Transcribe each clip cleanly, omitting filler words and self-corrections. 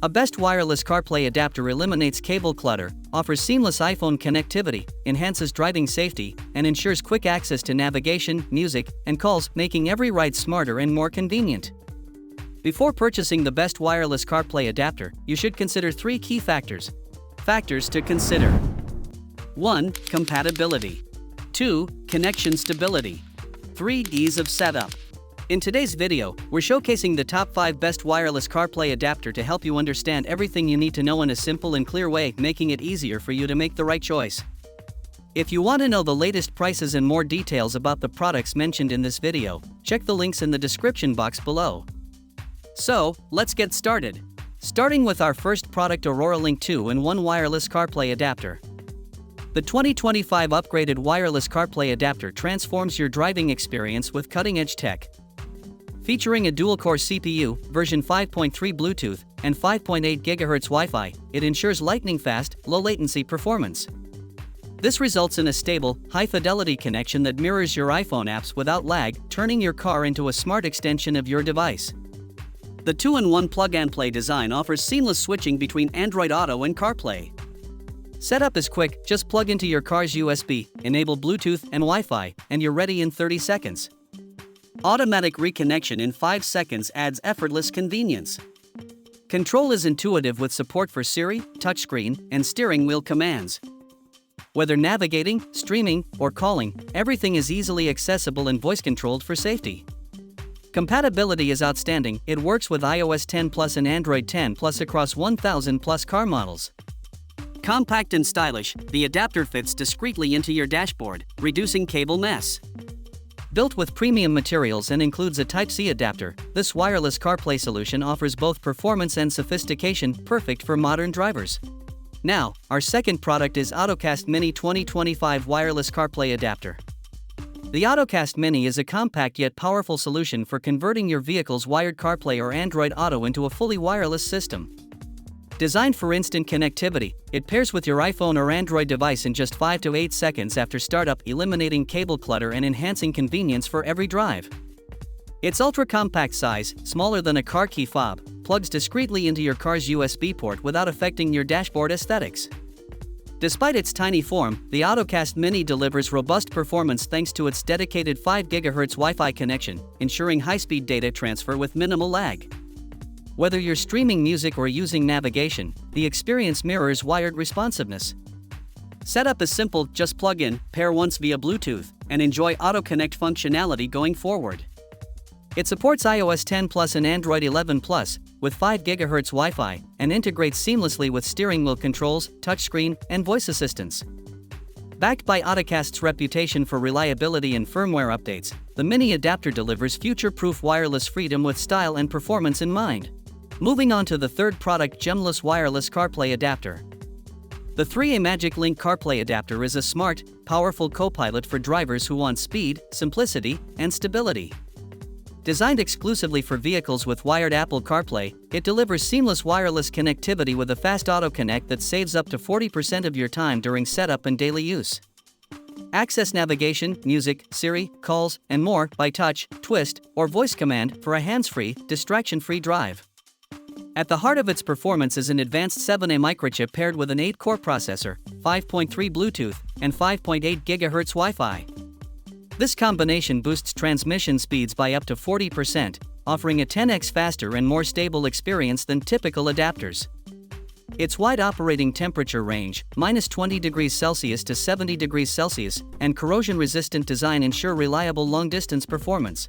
A best wireless CarPlay adapter eliminates cable clutter, offers seamless iPhone connectivity, enhances driving safety, and ensures quick access to navigation, music, and calls, making every ride smarter and more convenient. Before purchasing the best wireless CarPlay adapter, you should consider 3 key factors. Factors to consider: 1. Compatibility. 2. Connection stability. 3. Ease of setup. In today's video, we're showcasing the top 5 best wireless CarPlay adapter to help you understand everything you need to know in a simple and clear way, making it easier for you to make the right choice. If you want to know the latest prices and more details about the products mentioned in this video, check the links in the description box below. So, let's get started. Starting with our first product, AuroraLink 2-in-1 Wireless CarPlay Adapter. The 2025 upgraded wireless CarPlay adapter transforms your driving experience with cutting-edge tech. Featuring a dual-core CPU, version 5.3 Bluetooth, and 5.8 GHz Wi-Fi, it ensures lightning-fast, low-latency performance. This results in a stable, high-fidelity connection that mirrors your iPhone apps without lag, turning your car into a smart extension of your device. The 2-in-1 plug-and-play design offers seamless switching between Android Auto and CarPlay. Setup is quick, just plug into your car's USB, enable Bluetooth and Wi-Fi, and you're ready in 30 seconds. Automatic reconnection in 5 seconds adds effortless convenience. Control is intuitive with support for Siri, touchscreen, and steering wheel commands. Whether navigating, streaming, or calling, everything is easily accessible and voice-controlled for safety. Compatibility is outstanding. It works with iOS 10 Plus and Android 10 Plus across 1,000 plus car models. Compact and stylish, the adapter fits discreetly into your dashboard, reducing cable mess. Built with premium materials and includes a Type-C adapter, this wireless CarPlay solution offers both performance and sophistication, perfect for modern drivers. Now, our second product is Ottocast Mini 2025 Wireless CarPlay Adapter. The Ottocast Mini is a compact yet powerful solution for converting your vehicle's wired CarPlay or Android Auto into a fully wireless system. Designed for instant connectivity, it pairs with your iPhone or Android device in just 5 to 8 seconds after startup, eliminating cable clutter and enhancing convenience for every drive. Its ultra-compact size, smaller than a car key fob, plugs discreetly into your car's USB port without affecting your dashboard aesthetics. Despite its tiny form, the Ottocast Mini delivers robust performance thanks to its dedicated 5 GHz Wi-Fi connection, ensuring high-speed data transfer with minimal lag. Whether you're streaming music or using navigation, the experience mirrors wired responsiveness. Setup is simple, just plug in, pair once via Bluetooth, and enjoy Auto Connect functionality going forward. It supports iOS 10 Plus and Android 11 Plus, with 5 GHz Wi-Fi, and integrates seamlessly with steering wheel controls, touchscreen, and voice assistance. Backed by Ottocast's reputation for reliability and firmware updates, the Mini adapter delivers future-proof wireless freedom with style and performance in mind. Moving on to the third product, Jemluse Wireless CarPlay Adapter. The 3A Magic Link CarPlay Adapter is a smart, powerful co-pilot for drivers who want speed, simplicity, and stability. Designed exclusively for vehicles with wired Apple CarPlay, it delivers seamless wireless connectivity with a fast auto connect that saves up to 40% of your time during setup and daily use. Access navigation, music, Siri, calls, and more by touch, twist, or voice command for a hands-free, distraction-free drive. At the heart of its performance is an advanced 7A microchip paired with an 8-core processor, 5.3 Bluetooth, and 5.8 GHz Wi-Fi. This combination boosts transmission speeds by up to 40%, offering a 10x faster and more stable experience than typical adapters. Its wide operating temperature range, -20 degrees Celsius to 70 degrees Celsius, and corrosion-resistant design ensure reliable long-distance performance.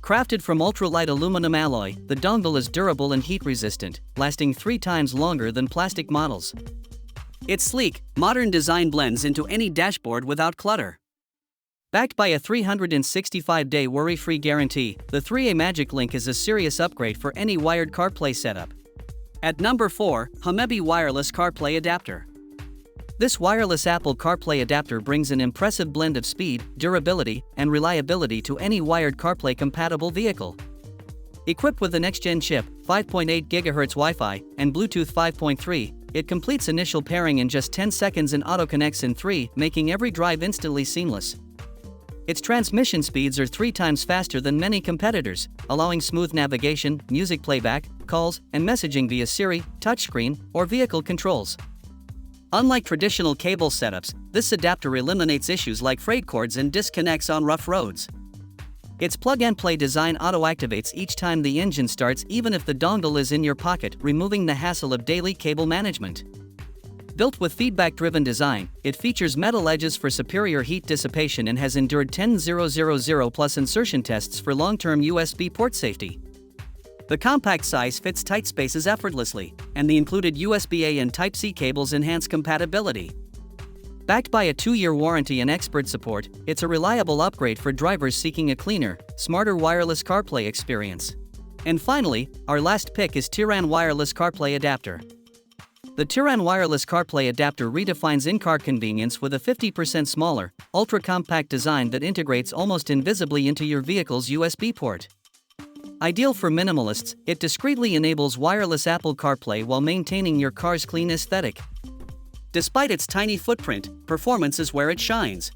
Crafted from ultralight aluminum alloy, the dongle is durable and heat-resistant, lasting 3 times longer than plastic models. Its sleek, modern design blends into any dashboard without clutter. Backed by a 365-day worry-free guarantee, the 3A Magic Link is a serious upgrade for any wired CarPlay setup. At number 4, HaMeby Wireless CarPlay Adapter. This wireless Apple CarPlay adapter brings an impressive blend of speed, durability, and reliability to any wired CarPlay-compatible vehicle. Equipped with the next-gen chip, 5.8 GHz Wi-Fi, and Bluetooth 5.3, it completes initial pairing in just 10 seconds and auto-connects in 3, making every drive instantly seamless. Its transmission speeds are 3 times faster than many competitors, allowing smooth navigation, music playback, calls, and messaging via Siri, touchscreen, or vehicle controls. Unlike traditional cable setups, this adapter eliminates issues like frayed cords and disconnects on rough roads. Its plug-and-play design auto-activates each time the engine starts, even if the dongle is in your pocket, removing the hassle of daily cable management. Built with feedback-driven design, it features metal edges for superior heat dissipation and has endured 10.000+ insertion tests for long-term USB port safety. The compact size fits tight spaces effortlessly, and the included USB-A and Type-C cables enhance compatibility. Backed by a 2-year warranty and expert support, it's a reliable upgrade for drivers seeking a cleaner, smarter wireless CarPlay experience. And finally, our last pick is Teeran Wireless CarPlay Adapter. The Teeran Wireless CarPlay Adapter redefines in-car convenience with a 50% smaller, ultra-compact design that integrates almost invisibly into your vehicle's USB port. Ideal for minimalists, it discreetly enables wireless Apple CarPlay while maintaining your car's clean aesthetic. Despite its tiny footprint, performance is where it shines.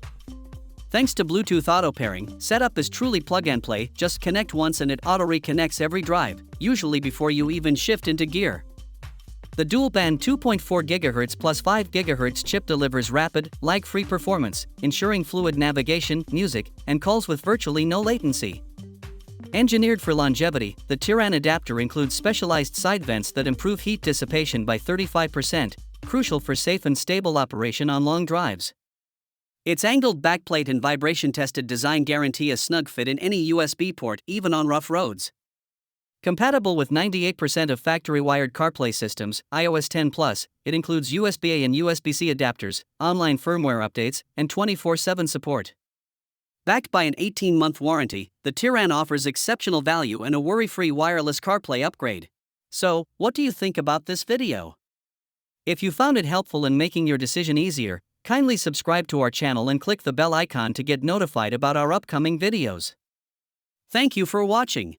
Thanks to Bluetooth auto pairing, setup is truly plug-and-play. Just connect once and it auto-reconnects every drive, usually before you even shift into gear. The dual-band 2.4 GHz plus 5 GHz chip delivers rapid, lag-free performance, ensuring fluid navigation, music, and calls with virtually no latency. Engineered for longevity, the Teeran adapter includes specialized side vents that improve heat dissipation by 35%, crucial for safe and stable operation on long drives. Its angled backplate and vibration-tested design guarantee a snug fit in any USB port, even on rough roads. Compatible with 98% of factory-wired CarPlay systems, iOS 10 Plus, it includes USB-A and USB-C adapters, online firmware updates, and 24/7 support. Backed by an 18-month warranty, the Teeran offers exceptional value and a worry-free wireless CarPlay upgrade. So, what do you think about this video? If you found it helpful in making your decision easier, kindly subscribe to our channel and click the bell icon to get notified about our upcoming videos. Thank you for watching.